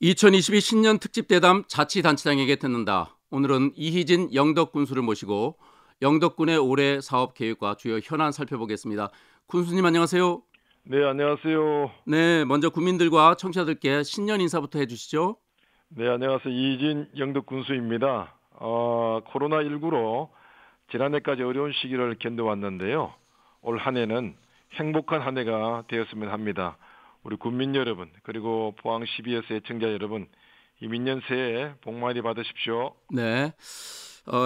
2022 신년 특집 대담 자치단체장에게 듣는다. 오늘은 이희진 영덕 군수를 모시고 영덕 군의 올해 사업 계획과 주요 현안 살펴보겠습니다. 군수님 안녕하세요. 네, 안녕하세요. 네, 먼저 국민들과 청취자들께 신년 인사부터 해주시죠. 네, 안녕하세요. 이진 영덕 군수입니다. 코로나19로 지난해까지 어려운 시기를 견뎌왔는데요. 올 한 해는 행복한 한 해가 되었으면 합니다. 우리 국민 여러분, 그리고 포항 CBS 애청자 여러분, 이 민년 새해 복 많이 받으십시오. 네,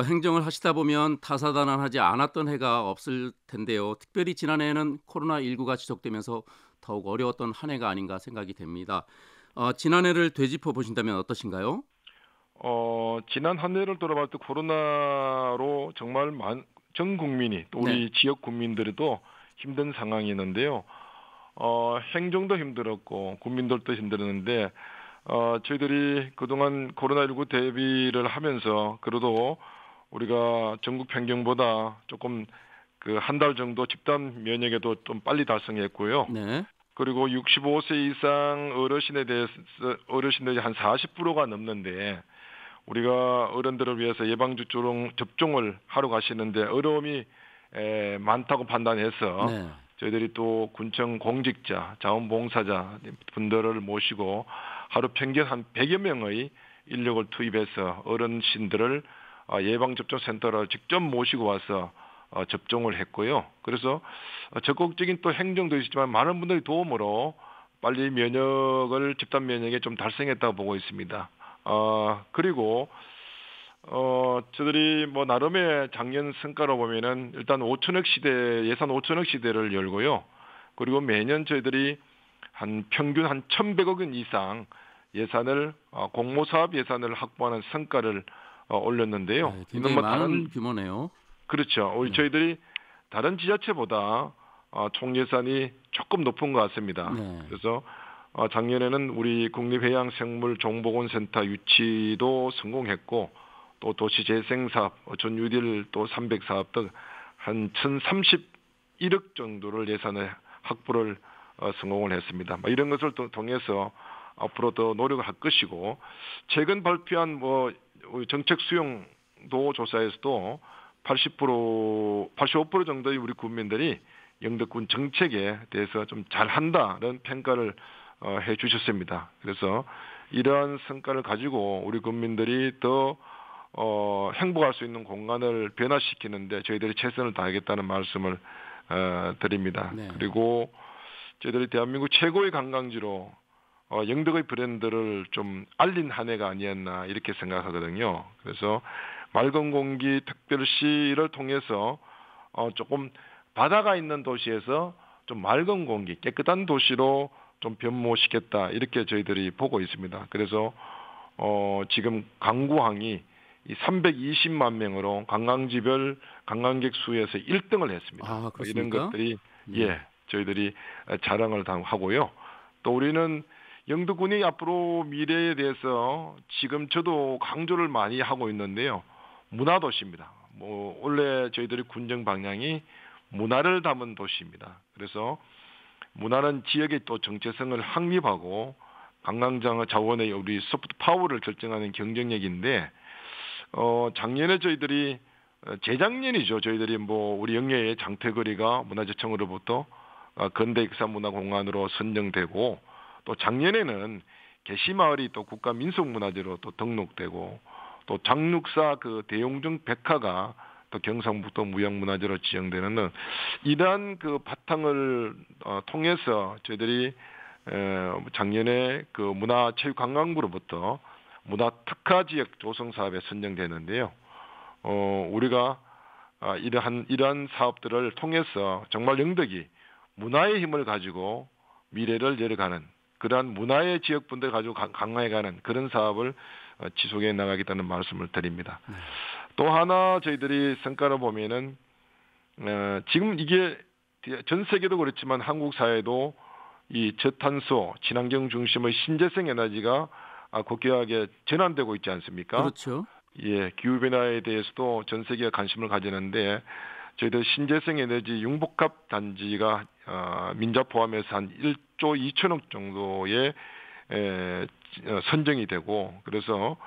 행정을 하시다 보면 다사다난하지 않았던 해가 없을 텐데요. 특별히 지난해에는 코로나19가 지속되면서 더욱 어려웠던 한 해가 아닌가 생각이 됩니다. 지난해를 되짚어 보신다면 어떠신가요? 지난 한 해를 돌아볼 때 코로나로 정말 전 국민이 또 네, 우리 지역 국민들도 힘든 상황이었는데요. 행정도 힘들었고 국민들도 힘들었는데 저희들이 그동안 코로나19 대비를 하면서 그래도 우리가 전국 평균보다 조금 그 한 달 정도 집단 면역에도 좀 빨리 달성했고요. 네, 그리고 65세 이상 어르신에 대해서 어르신들이 한 40%가 넘는데 우리가 어른들을 위해서 접종을 하러 가시는데 어려움이 많다고 판단해서 네. 저희들이 또 군청 공직자, 자원봉사자 분들을 모시고 하루 평균 한 100여 명의 인력을 투입해서 어르신들을 예방접종센터로 직접 모시고 와서 접종을 했고요. 그래서 적극적인 또 행정도 있지만 많은 분들의 도움으로 빨리 집단 면역에 좀 달성했다고 보고 있습니다. 그리고 저들이 뭐 나름의 작년 성과로 보면은 일단 예산 5천억 시대를 열고요. 그리고 매년 저희들이 평균 한 1,100억 원 이상 예산을 공모사업 예산을 확보하는 성과를 올렸는데요. 네, 이는 굉장히 뭐 많은 규모네요. 그렇죠. 네, 저희들이 다른 지자체보다 총 예산이 조금 높은 것 같습니다. 네. 그래서 작년에는 우리 국립해양생물정보원센터 유치도 성공했고 또 도시재생사업, 전유딜 또 300사업 등 한 1,031억 정도를 예산을 확보를 성공을 했습니다. 이런 것을 통해서 앞으로 더 노력을 할 것이고 최근 발표한 우리 정책 수용도 조사에서도 85% 정도의 우리 국민들이 영덕군 정책에 대해서 좀 잘한다는 평가를 해주셨습니다. 그래서 이러한 성과를 가지고 우리 국민들이 더 행복할 수 있는 공간을 변화시키는데 저희들이 최선을 다하겠다는 말씀을 드립니다. 네. 그리고 저희들이 대한민국 최고의 관광지로 영덕의 브랜드를 좀 알린 한 해가 아니었나 이렇게 생각하거든요. 그래서 맑은 공기 특별시를 통해서 조금 바다가 있는 도시에서 좀 맑은 공기, 깨끗한 도시로 좀 변모시켰다 이렇게 저희들이 보고 있습니다. 그래서 지금 강구항이 이 320만 명으로 관광지별 관광객 수에서 1등을 했습니다. 아, 이런 그렇습니까? 것들이 네. 저희들이 자랑을 하고요. 또 우리는 영덕군이 앞으로 미래에 대해서 지금 저도 강조를 많이 하고 있는데요. 문화도시입니다. 원래 저희들이 군정 방향이 문화를 담은 도시입니다. 그래서 문화는 지역의 또 정체성을 확립하고 관광장 자원의 우리 소프트 파워를 결정하는 경쟁력인데 작년에 재작년이죠. 저희들이 우리 영예의 장태거리가 문화재청으로부터 근대역사문화공간으로 선정되고 또 작년에는 개시마을이 또 국가민속문화재로 또 등록되고 또 장육사 그 대용정 백화가 또 경상북도 무형문화재로 지정되는 등 이러한 그 바탕을 통해서 저희들이 작년에 그 문화체육관광부로부터 문화특화지역 조성 사업에 선정되는데요. 우리가 이러한 사업들을 통해서 정말 영덕이 문화의 힘을 가지고 미래를 열어가는 그러한 문화의 지역분들 가지고 강화해가는 그런 사업을 지속해 나가겠다는 말씀을 드립니다. 또 하나 저희들이 성과를 보면은 지금 이게 전 세계도 그렇지만 한국 사회도 이 저탄소 친환경 중심의 신재생 에너지가 국격하게 전환되고 있지 않습니까? 그렇죠. 기후 변화에 대해서도 전 세계가 관심을 가지는데 저희들 신재생 에너지 융복합 단지가 민자 포함해서 한 1조 2천억 정도의 선정이 되고 그래서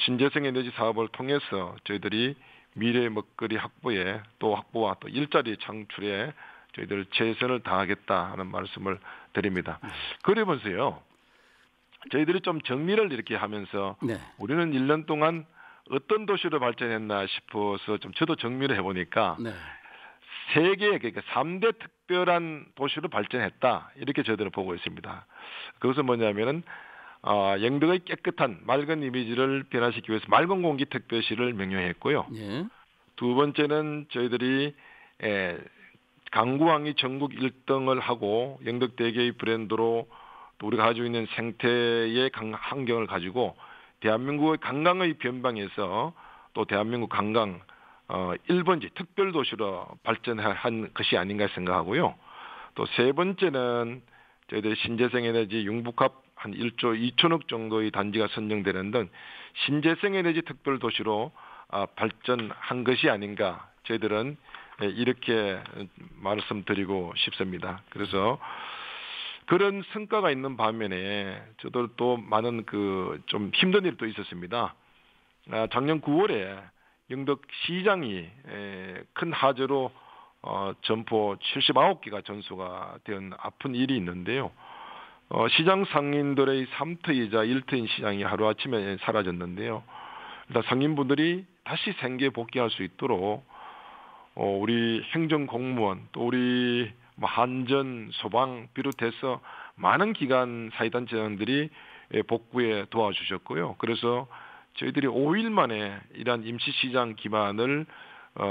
신재생 에너지 사업을 통해서 저희들이 미래 먹거리 확보에 또 확보와 또 일자리 창출에 저희들 최선을 다하겠다 하는 말씀을 드립니다. 그러면서요. 저희들이 좀 정리를 이렇게 하면서 네. 우리는 1년 동안 어떤 도시로 발전했나 싶어서 좀 저도 정리를 해보니까 네. 세 개, 그러니까 3대 특별한 도시로 발전했다. 이렇게 저희들은 보고 있습니다. 그것은 뭐냐면은 영덕의 깨끗한 맑은 이미지를 변화시키기 위해서 맑은 공기 특별시를 명명했고요. 예. 두 번째는 저희들이 강구항이 전국 1등을 하고 영덕대게의 브랜드로 또 우리가 가지고 있는 생태의 환경을 가지고 대한민국의 관광의 변방에서 또 대한민국 관광 1번지 특별도시로 발전한 것이 아닌가 생각하고요. 또 세 번째는 저희들이 신재생에너지 융복합 한 1조 2천억 정도의 단지가 선정되는 등 신재생에너지 특별도시로 발전한 것이 아닌가 저희들은 이렇게 말씀드리고 싶습니다. 그래서 그런 성과가 있는 반면에 저도 또 많은 좀 힘든 일도 있었습니다. 작년 9월에 영덕 시장이 큰 화재로 점포 79개가 전소가 된 아픈 일이 있는데요. 시장 상인들의 3터이자 1터인 시장이 하루아침에 사라졌는데요. 일단 상인분들이 다시 생계 복귀할 수 있도록 우리 행정공무원 또 우리 한전, 소방 비롯해서 많은 기관 사회단체장들이 복구에 도와주셨고요. 그래서 저희들이 5일 만에 이러한 임시시장 기반을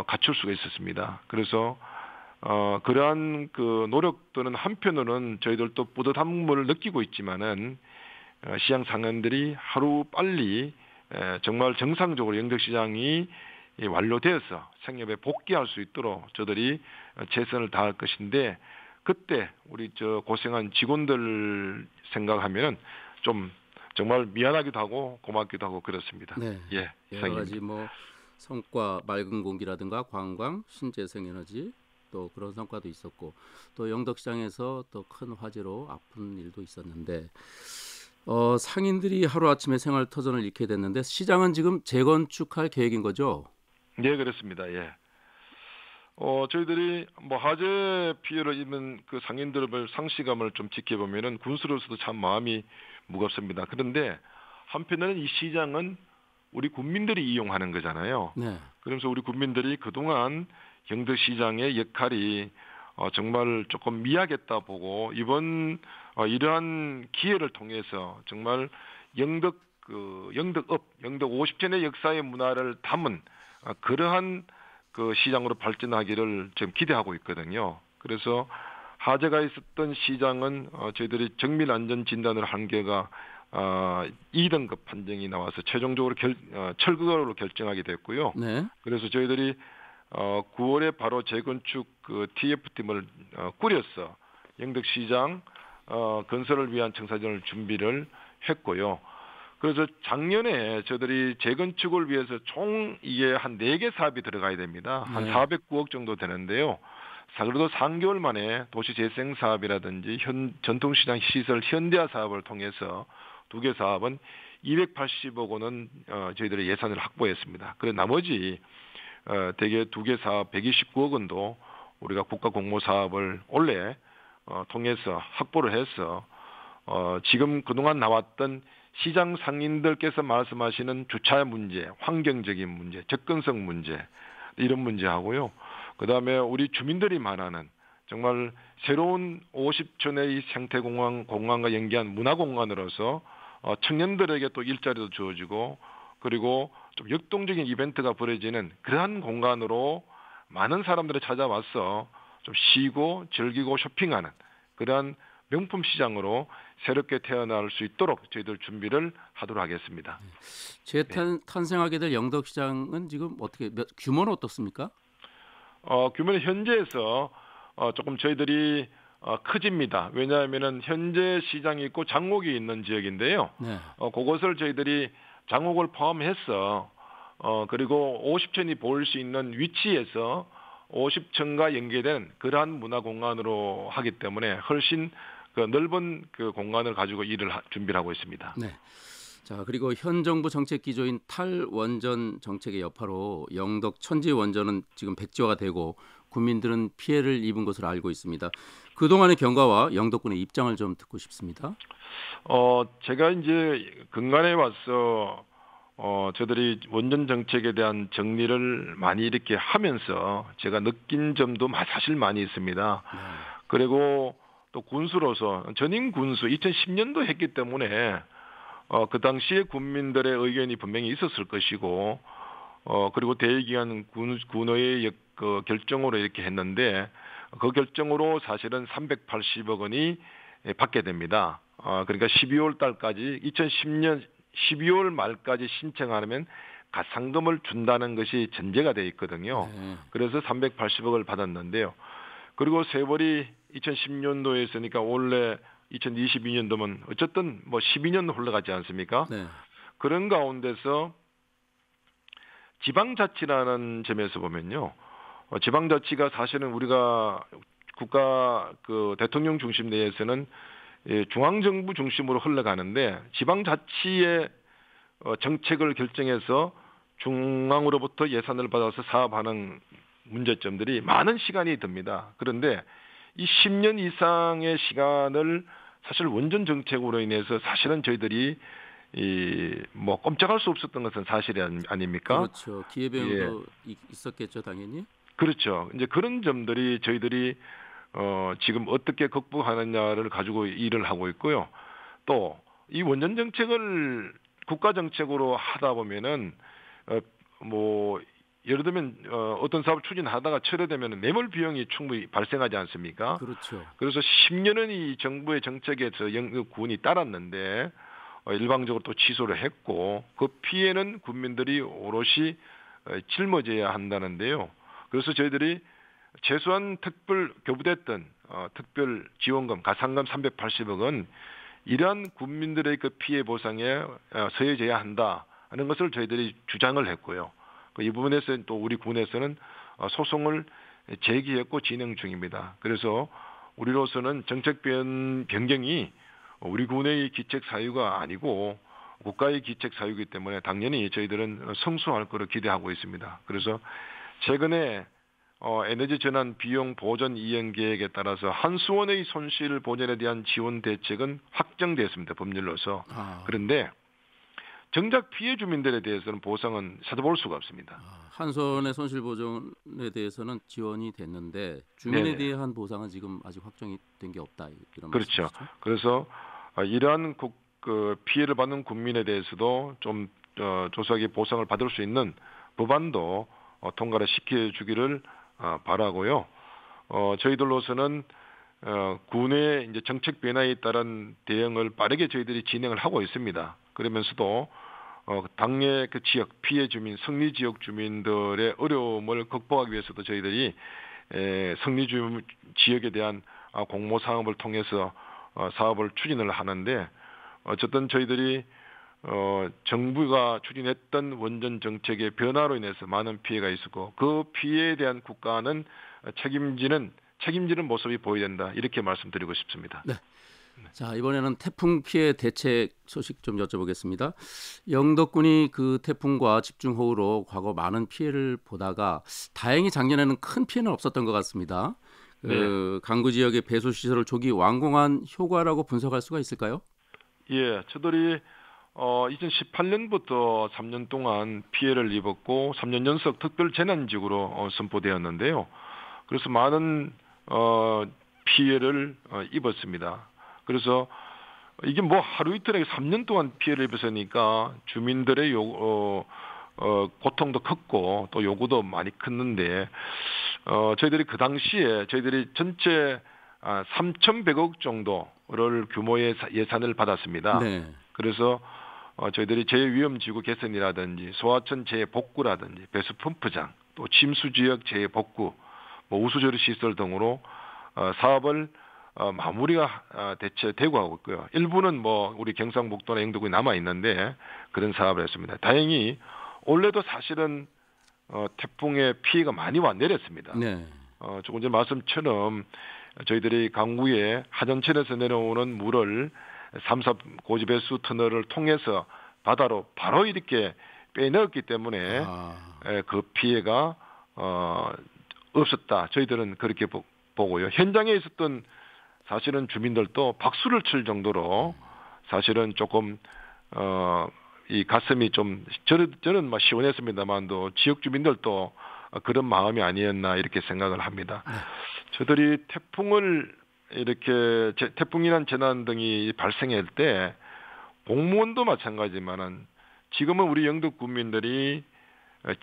갖출 수가 있었습니다. 그래서 그러한 노력들은 한편으로는 저희들도 뿌듯함을 느끼고 있지만은 시장 상인들이 하루 빨리 정말 정상적으로 영덕시장이 완료되어서 생업에 복귀할 수 있도록 저들이 최선을 다할 것인데 그때 우리 고생한 직원들 생각하면은 좀 정말 미안하기도 하고 고맙기도 하고 그렇습니다. 네. 예, 여러 가지 성과 맑은 공기라든가 관광, 신재생에너지 또 그런 성과도 있었고 또 영덕시장에서 또 큰 화재로 아픈 일도 있었는데 상인들이 하루아침에 생활 터전을 잃게 됐는데 시장은 지금 재건축할 계획인 거죠? 네, 그렇습니다. 예. 저희들이 화재 피해를 입은 상인들의 상실감을 좀 지켜보면은 군수로서도 참 마음이 무겁습니다. 그런데 한편으로는 이 시장은 우리 국민들이 이용하는 거잖아요. 네. 그러면서 우리 국민들이 그동안 영덕시장의 역할이 정말 조금 미약했다 보고 이번 이러한 기회를 통해서 정말 영덕업, 영덕 50년의 역사의 문화를 담은 그러한 시장으로 발전하기를 지금 기대하고 있거든요. 그래서 화재가 있었던 시장은 저희들이 정밀 안전 진단을 한 결과 2등급 판정이 나와서 최종적으로 철거로 결정하게 됐고요. 네. 그래서 저희들이 9월에 바로 재건축 TF팀을 꾸려서 영덕시장 건설을 위한 청사진을 준비를 했고요. 그래서 작년에 저희들이 재건축을 위해서 총 이게 한 4개 사업이 들어가야 됩니다. 한 409억 정도 되는데요. 그래도 3개월 만에 도시재생 사업이라든지 전통시장 시설 현대화 사업을 통해서 2개 사업은 280억 원은 저희들의 예산을 확보했습니다. 그래서 나머지 대개 2개 사업 129억 원도 우리가 국가공모사업을 올해 통해서 확보를 해서 지금 그동안 나왔던 시장 상인들께서 말씀하시는 주차 문제, 환경적인 문제, 접근성 문제 이런 문제하고요. 그다음에 우리 주민들이 말하는 정말 새로운 50촌의 생태공간과 연계한 문화공간으로서 청년들에게 또 일자리도 주어지고 그리고 좀 역동적인 이벤트가 벌어지는 그러한 공간으로 많은 사람들이 찾아와서 좀 쉬고 즐기고 쇼핑하는 그러한 명품 시장으로 새롭게 태어날 수 있도록 저희들 준비를 하도록 하겠습니다. 재탄생하게 될 영덕시장은 지금 규모는 어떻습니까? 규모는 현재에서 조금 저희들이 커집니다. 왜냐하면은 현재 시장이 있고 장옥이 있는 지역인데요. 네. 그것을 저희들이 장옥을 포함해서 그리고 50층이 보일 수 있는 위치에서 50층과 연계된 그러한 문화공간으로 하기 때문에 훨씬 그 넓은 그 공간을 가지고 준비를 하고 있습니다. 네. 자, 그리고 현 정부 정책 기조인 탈원전 정책의 여파로 영덕 천지 원전은 지금 백지화가 되고 국민들은 피해를 입은 것으로 알고 있습니다. 그동안의 경과와 영덕군의 입장을 좀 듣고 싶습니다. 제가 이제 근간에 와서 저들이 원전 정책에 대한 정리를 많이 이렇게 하면서 제가 느낀 점도 사실 많이 있습니다. 네. 그리고 또 군수로서 전임 군수 2010년도 했기 때문에 그 당시에 국민들의 의견이 분명히 있었을 것이고 그리고 대의기관 군의의 그 결정으로 이렇게 했는데 그 결정으로 사실은 380억 원이 받게 됩니다. 그러니까 12월 달까지 2010년 12월 말까지 신청하면 가상금을 준다는 것이 전제가 돼 있거든요. 네. 그래서 380억을 받았는데요. 그리고 세월이 2010년도에 있으니까 원래 2022년도면 어쨌든 뭐 12년 흘러가지 않습니까? 네. 그런 가운데서 지방자치라는 점에서 보면요. 지방자치가 사실은 우리가 국가 그 대통령 중심 내에서는 중앙정부 중심으로 흘러가는데 지방자치의 정책을 결정해서 중앙으로부터 예산을 받아서 사업하는 문제점들이 많은 시간이 듭니다. 그런데 이 10년 이상의 시간을 사실 원전 정책으로 인해서 사실은 저희들이 뭐 꼼짝할 수 없었던 것은 사실이 아닙니까? 그렇죠. 기회비용도 있었겠죠, 당연히. 그렇죠. 이제 그런 점들이 저희들이 지금 어떻게 극복하느냐를 가지고 일을 하고 있고요. 또 이 원전 정책을 국가 정책으로 하다 보면은 뭐 예를 들면 어떤 사업을 추진하다가 철회되면 매몰 비용이 충분히 발생하지 않습니까? 그렇죠. 그래서 10년은 이 정부의 정책에서 영국군이 따랐는데 일방적으로 또 취소를 했고 그 피해는 국민들이 오롯이 짊어져야 한다는데요. 그래서 저희들이 최소한 특별 교부됐던 특별 지원금 가상금 380억은 이러한 국민들의 그 피해 보상에 서해져야 한다는 것을 저희들이 주장을 했고요. 이 부분에서 또 우리 군에서는 소송을 제기했고 진행 중입니다. 그래서 우리로서는 정책 변경이 우리 군의 기책 사유가 아니고 국가의 기책 사유이기 때문에 당연히 저희들은 성수할 것을 기대하고 있습니다. 그래서 최근에 에너지 전환 비용 보전 이행 계획에 따라서 한수원의 손실 보전에 대한 지원 대책은 확정됐습니다. 법률로서. 그런데 정작 피해 주민들에 대해서는 보상은 찾아볼 수가 없습니다. 한손의 손실 보전에 대해서는 지원이 됐는데 주민에 네네. 대한 보상은 지금 아직 확정이 된 게 없다 이런 그렇죠. 말씀이시죠? 그래서 이러한 그 피해를 받는 국민에 대해서도 좀 조속하게 보상을 받을 수 있는 법안도 통과를 시켜주기를 바라고요. 저희들로서는 군의 이제 정책 변화에 따른 대응을 빠르게 저희들이 진행을 하고 있습니다. 그러면서도 당의 그 지역 피해 주민, 성리 지역 주민들의 어려움을 극복하기 위해서도 저희들이 성리 지역에 대한 공모 사업을 통해서 사업을 추진을 하는데 어쨌든 저희들이 정부가 추진했던 원전 정책의 변화로 인해서 많은 피해가 있었고 그 피해에 대한 국가는 책임지는 모습이 보여야 된다 이렇게 말씀드리고 싶습니다. 네. 자, 이번에는 태풍 피해 대책 소식 좀 여쭤보겠습니다. 영덕군이 그 태풍과 집중호우로 과거 많은 피해를 보다가 다행히 작년에는 큰 피해는 없었던 것 같습니다. 그 강구 지역의 배수 시설을 조기 완공한 효과라고 분석할 수가 있을까요? 예, 저들이 2018년부터 3년 동안 피해를 입었고 3년 연속 특별 재난지구로 선포되었는데요. 그래서 많은 피해를 입었습니다. 그래서 이게 뭐 하루 이틀에 3년 동안 피해를 입었으니까 주민들의 고통도 컸고 또 요구도 많이 컸는데 저희들이 그 당시에 저희들이 전체 3,100억 정도를 규모의 예산을 받았습니다. 네. 그래서 저희들이 재위험지구 개선이라든지 소하천 재복구라든지 배수 펌프장 또 침수지역 재복구 뭐 우수조리 시설 등으로 사업을 마무리가 대체되고 하고 있고요. 일부는 뭐 우리 경상북도나 영도군이 남아 있는데 그런 사업을 했습니다. 다행히 올해도 사실은 태풍의 피해가 많이 내렸습니다. 네. 조금 전 말씀처럼 저희들이 강구에 하전철에서 내려오는 물을 3사 고지배수 터널을 통해서 바다로 바로 이렇게 빼넣었기 때문에 아, 그 피해가 없었다. 저희들은 그렇게 보고요. 현장에 있었던 사실은 주민들도 박수를 칠 정도로 사실은 조금 이 가슴이 좀 저는 막 시원했습니다만도 지역 주민들도 그런 마음이 아니었나 이렇게 생각을 합니다. 네. 저들이 태풍을 이렇게 태풍이란 재난 등이 발생할 때 공무원도 마찬가지지만은 지금은 우리 영덕 국민들이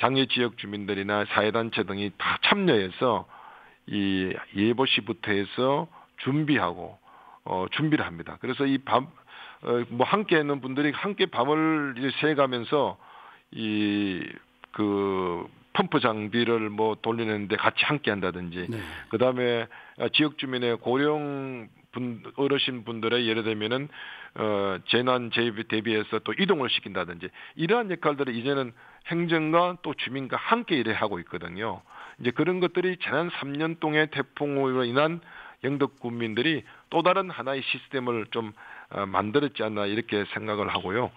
장애 지역 주민들이나 사회단체 등이 다 참여해서 이 예보 시부터 해서 준비하고 준비를 합니다. 그래서 이 밤 뭐 함께 있는 분들이 함께 밤을 이제 새가면서 이 그 펌프 장비를 뭐 돌리는데 같이 함께 한다든지 네. 그다음에 지역 주민의 고령 어르신 분들의 예를 들면은 재난 대비해서 또 이동을 시킨다든지 이러한 역할들을 이제는 행정과 또 주민과 함께 일을 하고 있거든요. 이제 그런 것들이 지난 3년 동안 태풍으로 인한 영덕 군민들이 또 다른 하나의 시스템을 좀 만들었지 않나 이렇게 생각을 하고요.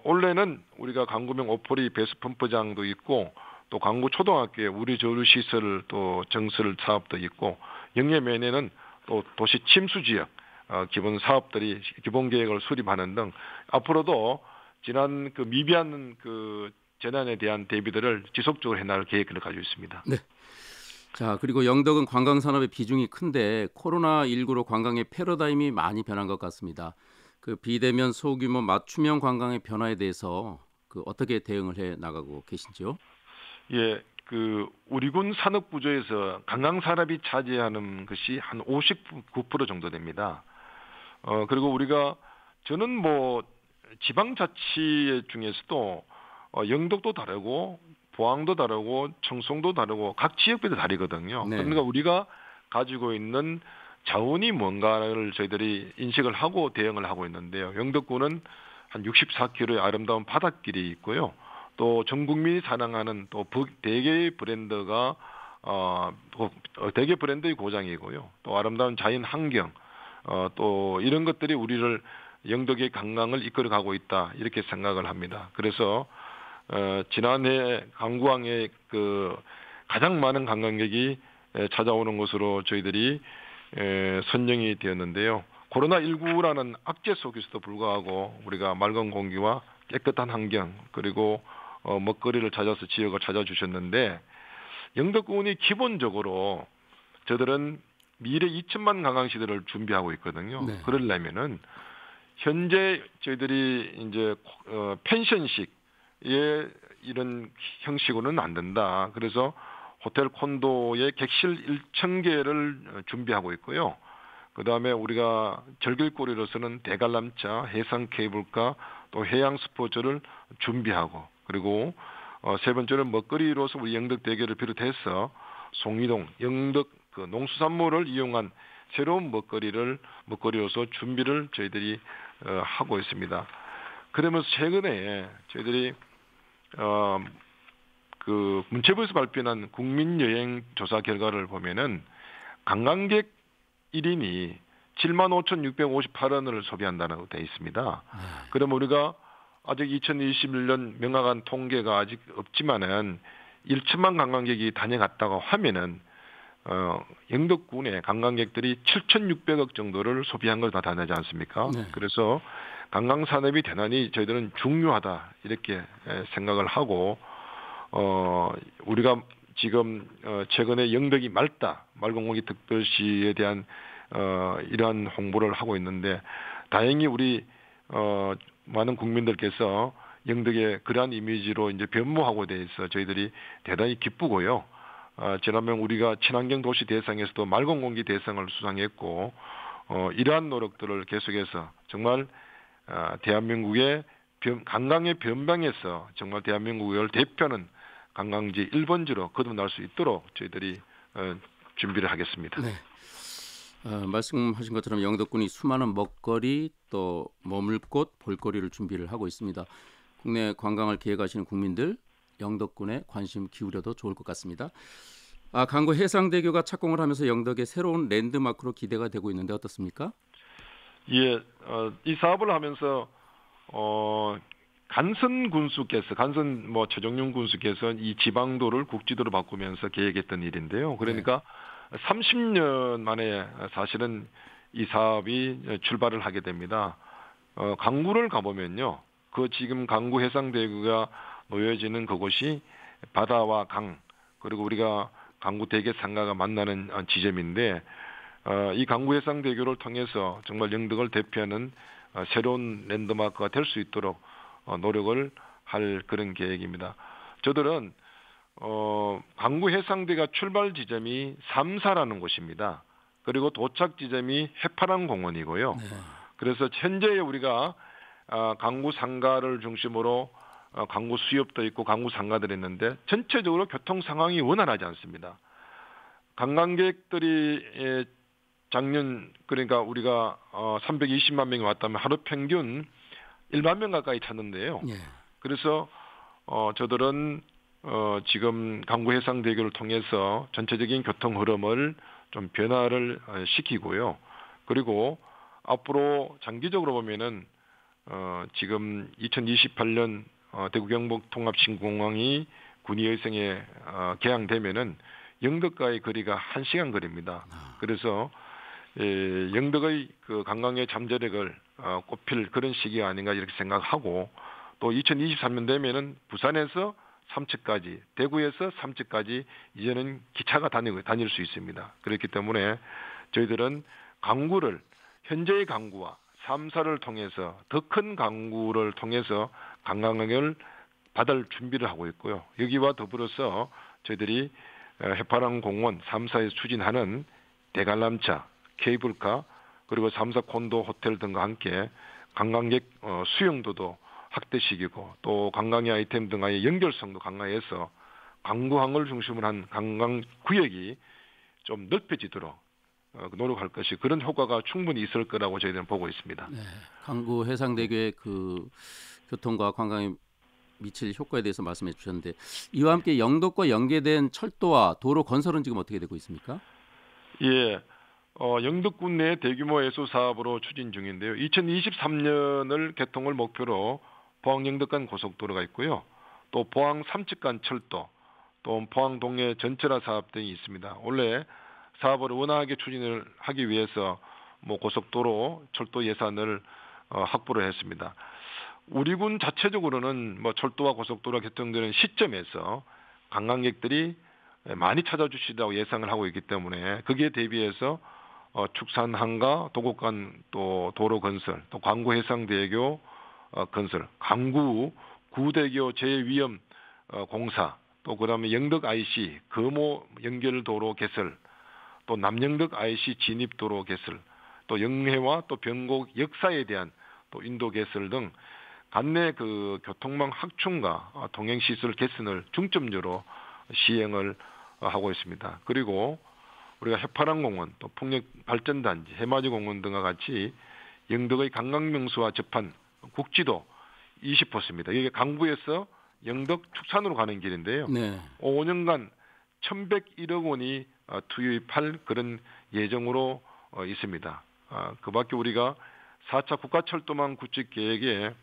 올해는 우리가 강구명 오포리 배수 펌프장도 있고 또 강구 초등학교에 우리 조류 시설 또 정설 사업도 있고 영예면에는 또 도시 침수 지역 기본 사업들이 기본 계획을 수립하는 등 앞으로도 지난 그 미비한 그 재난에 대한 대비들을 지속적으로 해나갈 계획을 가지고 있습니다. 네. 자, 그리고 영덕은 관광 산업의 비중이 큰데 코로나19로 관광의 패러다임이 많이 변한 것 같습니다. 그 비대면 소규모 맞춤형 관광의 변화에 대해서 그 어떻게 대응을 해 나가고 계신지요? 예, 그 우리 군 산업 구조에서 관광 산업이 차지하는 것이 한 59% 정도 됩니다. 그리고 우리가 저는 뭐 지방자치 중에서도 영덕도 다르고 포항도 다르고 청송도 다르고 각 지역별로 다르거든요. 네. 그러니까 우리가 가지고 있는 자원이 뭔가를 저희들이 인식을 하고 대응을 하고 있는데요. 영덕군은 한 64km의 아름다운 바닷길이 있고요. 또 전 국민이 사랑하는 또 대개 브랜드가 대개 브랜드의 고장이고요. 또 아름다운 자연 환경 또 이런 것들이 우리를 영덕의 관광을 이끌어가고 있다 이렇게 생각을 합니다. 그래서 지난해 강구항에 그 가장 많은 관광객이 찾아오는 것으로 저희들이 선정이 되었는데요. 코로나19라는 악재 속에서도 불구하고 우리가 맑은 공기와 깨끗한 환경 그리고 먹거리를 찾아서 지역을 찾아주셨는데 영덕군이 기본적으로 저들은 미래 2천만 관광시설을 준비하고 있거든요. 네. 그러려면은 현재 저희들이 이제 펜션식의 이런 형식으로는 안 된다. 그래서 호텔 콘도의 객실 1,000개를 준비하고 있고요. 그다음에 우리가 절길거리로서는 대관람차, 해상 케이블카, 또 해양 스포츠를 준비하고 그리고 세 번째는 먹거리로서 우리 영덕대교를 비롯해서 송이동, 영덕 그 농수산물을 이용한 새로운 먹거리로서 준비를 저희들이 하고 있습니다. 그러면서 최근에 저희들이 그 문체부에서 발표한 국민여행 조사 결과를 보면은 관광객 1인이 75,658원을 소비한다고 되어 있습니다. 네. 그럼 우리가 아직 2021년 명확한 통계가 아직 없지만은 1천만 관광객이 다녀갔다고 하면은 영덕군의 관광객들이 7,600억 정도를 소비한 걸 다 다르지 않습니까? 네. 그래서 관광 산업이 대단히 저희들은 중요하다 이렇게 생각을 하고 우리가 지금 최근에 영덕이 맑은 공기 특별시에 대한 이러한 홍보를 하고 있는데 다행히 우리 많은 국민들께서 영덕의 그러한 이미지로 이제 변모하고 돼 있어 저희들이 대단히 기쁘고요. 지난번 우리가 친환경 도시 대상에서도 맑은 공기 대상을 수상했고 이러한 노력들을 계속해서 정말 대한민국의 관광의 변방에서 정말 대한민국을 대표하는 관광지 1번지로 거듭날 수 있도록 저희들이 준비를 하겠습니다. 네. 말씀하신 것처럼 영덕군이 수많은 먹거리 또 머물 곳 볼거리를 준비를 하고 있습니다. 국내 관광을 계획하시는 국민들 영덕군에 관심 기울여도 좋을 것 같습니다. 강구 해상대교가 착공을 하면서 영덕의 새로운 랜드마크로 기대가 되고 있는데 어떻습니까? 예, 이 사업을 하면서 간선 군수께서 간선 뭐 최종윤 군수께서 이 지방도를 국지도로 바꾸면서 계획했던 일인데요. 네. 그러니까 30년 만에 사실은 이 사업이 출발을 하게 됩니다. 강구를 가보면요, 그 지금 강구 해상대교가 놓여지는 그곳이 바다와 강 그리고 우리가 강구 대게상가가 만나는 지점인데 이 강구 해상대교를 통해서 정말 영덕을 대표하는 새로운 랜드마크가 될 수 있도록 노력을 할 그런 계획입니다. 저들은 강구 해상대가 출발 지점이 삼사라는 곳입니다. 그리고 도착 지점이 해파람 공원이고요. 네. 그래서 현재 우리가 강구 상가를 중심으로 강구 수협도 있고 강구 상가들이 있는데 전체적으로 교통 상황이 원활하지 않습니다. 관광객들이 작년 그러니까 우리가 320만 명이 왔다면 하루 평균 1만 명 가까이 찾는데요. 예. 그래서 저들은 지금 강구 해상대교를 통해서 전체적인 교통 흐름을 좀 변화를 시키고요. 그리고 앞으로 장기적으로 보면은 지금 2028년 대구 경북 통합신공항이 군의회생에 개항되면은 영덕과의 거리가 1시간 거리입니다. 그래서 영덕의 그 관광의 잠재력을 꼽힐 그런 시기가 아닌가 이렇게 생각하고 또 2023년 되면은 부산에서 삼척까지, 대구에서 삼척까지 이제는 기차가 다닐 수 있습니다. 그렇기 때문에 저희들은 강구를 현재의 강구와 3사를 통해서 더 큰 강구를 통해서 관광을 받을 준비를 하고 있고요. 여기와 더불어서 저희들이 해파람 공원 3사에서 추진하는 대관람차, 케이블카 그리고 3사 콘도 호텔 등과 함께 관광객 수용도도 확대시키고 또 관광의 아이템 등과의 연결성도 강화해서 관광을 중심으로 한 관광 구역이 좀 넓혀지도록 노력할 것이 그런 효과가 충분히 있을 거라고 저희들은 보고 있습니다. 네. 강구 해상대교의 그 교통과 관광에 미칠 효과에 대해서 말씀해 주셨는데 이와 함께 영덕과 연계된 철도와 도로 건설은 지금 어떻게 되고 있습니까? 예, 영덕군 내 대규모 예수 사업으로 추진 중인데요. 2023년을 개통을 목표로 포항 영덕 간 고속도로가 있고요. 또 포항 삼척 간 철도, 또 포항 동해 전철화 사업 등이 있습니다. 원래 사업을 원활하게 추진을 하기 위해서 뭐 고속도로, 철도 예산을 확보를 했습니다. 우리 군 자체적으로는 뭐 철도와 고속도로가 개통되는 시점에서 관광객들이 많이 찾아주시다고 예상을 하고 있기 때문에 거기에 대비해서 축산 한가, 도곡 간 또 도로 건설, 또 광구 해상대교 건설, 강구 구대교 제위험 공사, 또 그다음에 영덕 IC 금호 연결도로 개설, 또 남영덕 IC 진입도로 개설, 또 영해와 또 병곡 역사에 대한 또 인도 개설 등 관내 그 교통망 확충과 통행시설 개선을 중점적으로 시행을 하고 있습니다. 그리고 우리가 해파람공원, 또 풍력발전단지, 해맞이공원 등과 같이 영덕의 관광명소와 접한 국지도 20호입니다. 이게 강구에서 영덕 축산으로 가는 길인데요. 네. 5년간 1,101억 원이 투입할 그런 예정으로 있습니다. 그밖에 우리가 4차 국가철도망 구축 계획에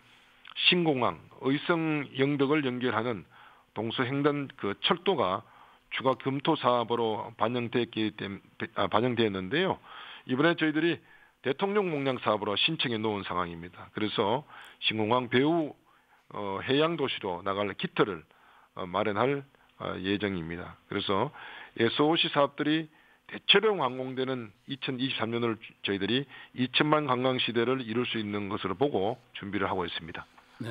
신공항, 의성 영덕을 연결하는 동서횡단 그 철도가 추가 검토 사업으로 반영되었는데요. 이번에 저희들이 대통령 목량 사업으로 신청해 놓은 상황입니다. 그래서 신공항 배후 해양 도시로 나갈 기틀을 마련할 예정입니다. 그래서 SOC 사업들이 대체로 완공되는 2023년을 저희들이 2천만 관광 시대를 이룰 수 있는 것으로 보고 준비를 하고 있습니다. 네.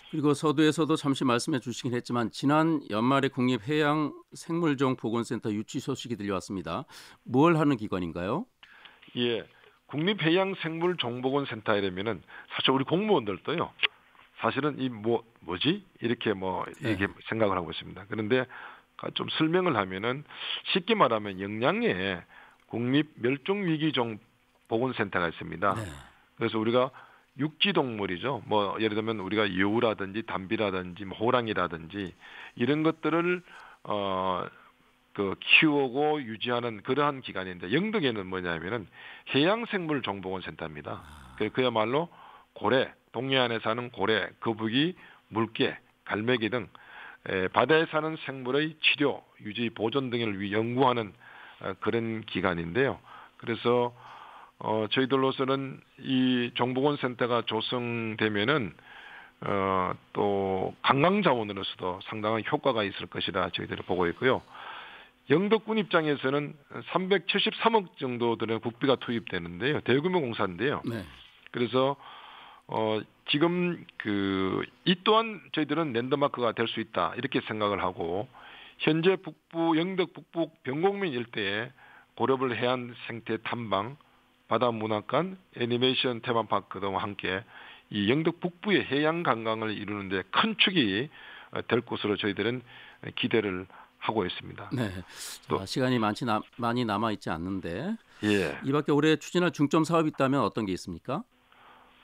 그리고 서두에서도 잠시 말씀해 주시긴 했지만 지난 연말에 국립해양생물종보건센터 유치 소식이 들려왔습니다. 뭘 하는 기관인가요? 예, 국립해양생물종보건센터에 되면은 사실 우리 공무원들도요. 사실은 이 뭐지 이렇게 이렇게 생각을 하고 있습니다. 그런데 좀 설명을 하면은 쉽게 말하면 영양에 국립멸종위기종 보건센터가 있습니다. 네. 그래서 우리가 육지동물이죠. 예를 들면 우리가 여우라든지 담비라든지 호랑이라든지 이런 것들을 그 키우고 유지하는 그러한 기관인데 영덕에는 뭐냐면은 해양생물 정보원 센터입니다. 그야말로 고래, 동해안에 사는 고래, 거북이, 물개, 갈매기 등 바다에 사는 생물의 치료, 유지, 보존 등을 연구하는 그런 기관인데요. 그래서 저희들로서는 이 정보원 센터가 조성되면은 또 관광 자원으로서도 상당한 효과가 있을 것이라 저희들이 보고 있고요. 영덕군 입장에서는 373억 정도 되는 국비가 투입되는데요. 대규모 공사인데요. 네. 그래서 지금 이 또한 저희들은 랜드마크가 될 수 있다 이렇게 생각을 하고 현재 영덕 북부 병곡면 일대에 고려벌 해안 생태 탐방, 바다 문화관, 애니메이션 테마파크 등과 함께 이 영덕 북부의 해양 관광을 이루는데 큰 축이 될 것으로 저희들은 기대를 하고 있습니다. 네. 자, 시간이 많이 남아 있지 않는데 예. 이밖에 올해 추진할 중점 사업이 있다면 어떤 게 있습니까?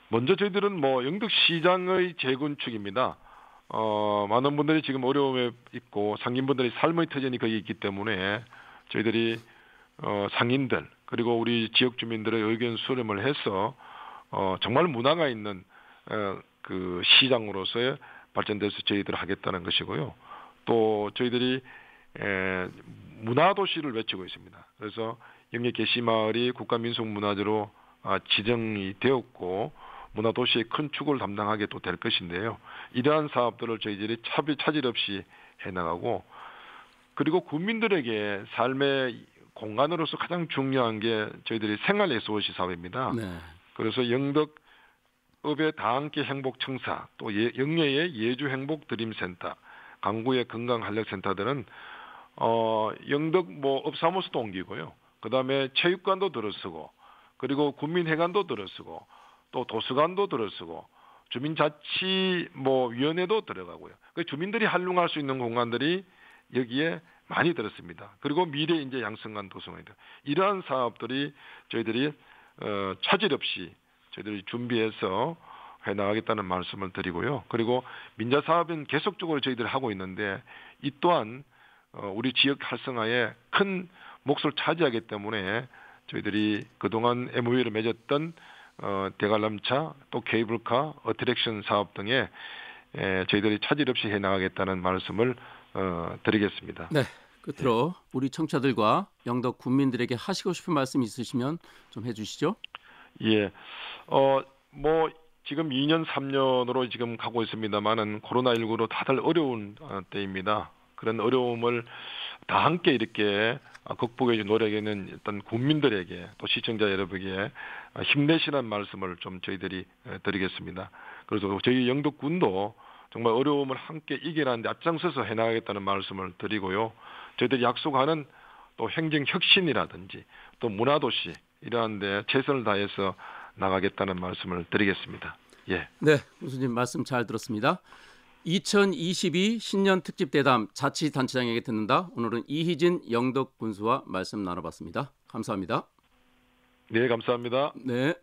먼저 저희들은 영덕 시장의 재건축입니다. 많은 분들이 지금 어려움에 있고 상인분들의 삶의 터전이 거기 있기 때문에 저희들이 상인들 그리고 우리 지역 주민들의 의견 수렴을 해서 정말 문화가 있는 그 시장으로서의 발전돼서 저희들 하겠다는 것이고요. 또 저희들이 문화도시를 외치고 있습니다. 그래서 영예 게시마을이 국가민속문화재로 지정이 되었고 문화도시의 큰 축을 담당하게 또 될 것인데요. 이러한 사업들을 저희들이 차질 없이 해나가고 그리고 국민들에게 삶의 공간으로서 가장 중요한 게 저희들이 생활 SOC 사업입니다. 네. 그래서 영덕읍의 다함께 행복청사, 또 영예의 예주행복드림센터, 강구의 건강활력센터들은 영덕 읍사무소도 옮기고요. 그다음에 체육관도 들어서고 그리고 국민회관도 들어서고 또 도서관도 들어서고 주민자치 위원회도 들어가고요. 그 주민들이 활용할 수 있는 공간들이 여기에 많이 들었습니다. 그리고 미래 인재 양성관 도서관이다. 이러한 사업들이 저희들이 차질 없이 저희들이 준비해서 해나가겠다는 말씀을 드리고요. 그리고 민자 사업은 계속적으로 저희들이 하고 있는데 이 또한 우리 지역 활성화에 큰 몫을 차지하기 때문에 저희들이 그동안 MOU를 맺었던 대관람차 또 케이블카 어트랙션 사업 등에 저희들이 차질 없이 해나가겠다는 말씀을 드리겠습니다. 네. 끝으로 우리 청취자들과 영덕 군민들에게 하시고 싶은 말씀 있으시면 좀 해주시죠. 예. 지금 2년 3년으로 지금 가고 있습니다만은 코로나19로 다들 어려운 때입니다. 그런 어려움을 다 함께 이렇게 극복해 준 노력에는 일단 국민들에게 또 시청자 여러분에게 힘내시라는 말씀을 좀 저희들이 드리겠습니다. 그래서 저희 영덕군도 정말 어려움을 함께 이겨내는데 앞장서서 해나가겠다는 말씀을 드리고요. 저희들이 약속하는 또 행정 혁신이라든지 또 문화도시 이러한 데 최선을 다해서 나가겠다는 말씀을 드리겠습니다. 예. 네, 교수님 말씀 잘 들었습니다. 2022 신년 특집 대담 자치단체장에게 듣는다. 오늘은 이희진 영덕 군수와 말씀 나눠봤습니다. 감사합니다. 네, 감사합니다. 네.